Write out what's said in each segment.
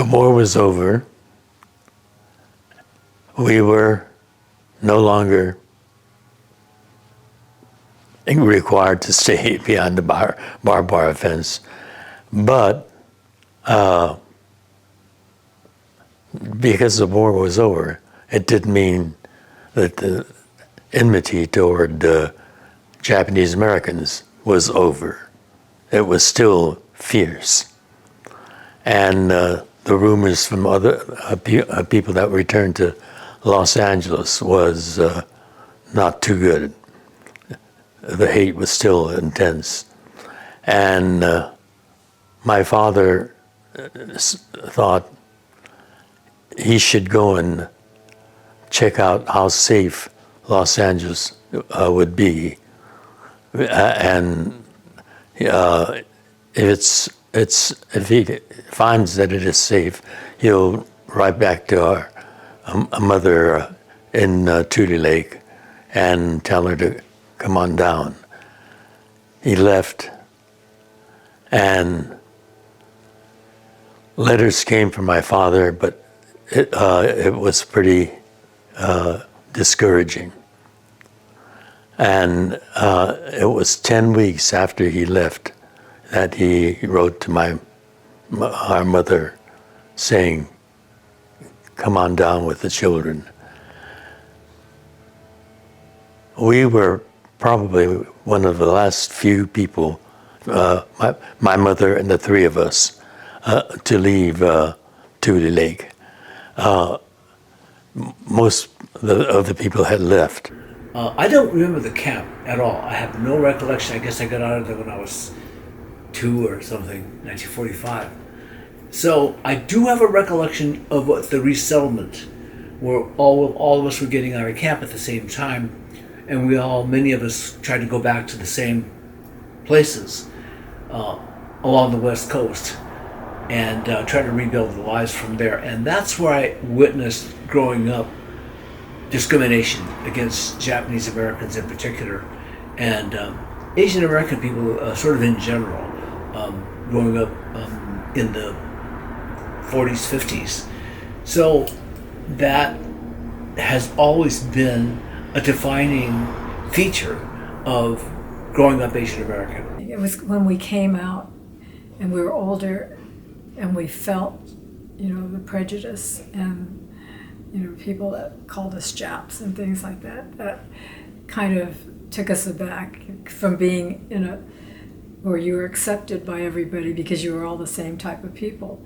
the war was over, we were no longer required to stay behind the barbed wire fence, but because the war was over, it didn't mean that the enmity toward Japanese Americans was over. It was still fierce. And the rumors from other people that returned to Los Angeles was not too good. The hate was still intense. And my father thought he should go and check out how safe Los Angeles would be. And if he finds that it is safe, he'll write back to our mother in Tule Lake and tell her to come on down. He left, and letters came from my father, but it was pretty discouraging. And it was 10 weeks after he left that he wrote to our mother saying, "Come on down with the children." We were probably one of the last few people, my mother and the three of us, to leave Tule Lake. Most of the people had left. I don't remember the camp at all. I have no recollection. I guess I got out of there when I was 2 or something, 1945. So I do have a recollection of what the resettlement, where all of us were getting out of camp at the same time, and many of us tried to go back to the same places along the West Coast and try to rebuild the lives from there. And that's where I witnessed growing up discrimination against Japanese Americans in particular, and Asian American people sort of in general, growing up in the 40s, 50s. So that has always been a defining feature of growing up Asian American. It was when we came out and we were older and we felt, the prejudice and, people that called us Japs and things like that. That kind of took us aback from being where you were accepted by everybody because you were all the same type of people.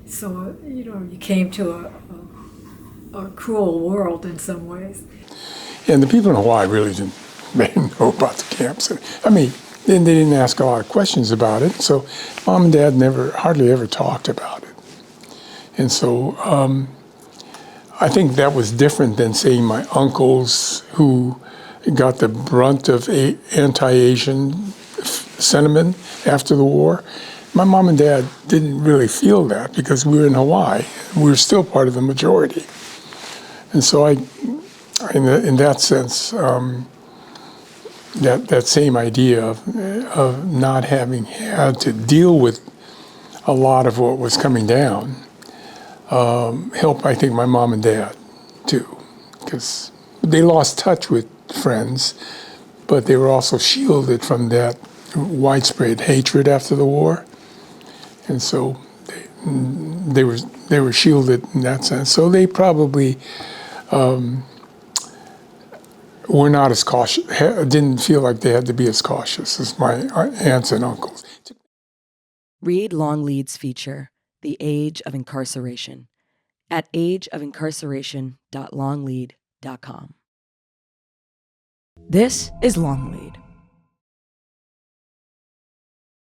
So, you came to a cruel world in some ways. And the people in Hawaii really didn't know about the camps. I mean, they didn't ask a lot of questions about it. So Mom and Dad hardly ever talked about it. And so I think that was different than, say, my uncles who got the brunt of anti-Asian sentiment after the war. My mom and dad didn't really feel that because we were in Hawaii. We were still part of the majority. And so in that sense, that same idea of not having had to deal with a lot of what was coming down helped, I think, my mom and dad, too, because they lost touch with friends, but they were also shielded from that widespread hatred after the war. And so they were shielded in that sense. So they probably were not as cautious, didn't feel like they had to be as cautious as my aunts and uncles. Read Longlead's feature, The Age of Incarceration, at ageofincarceration.longlead.com. This is Longlead.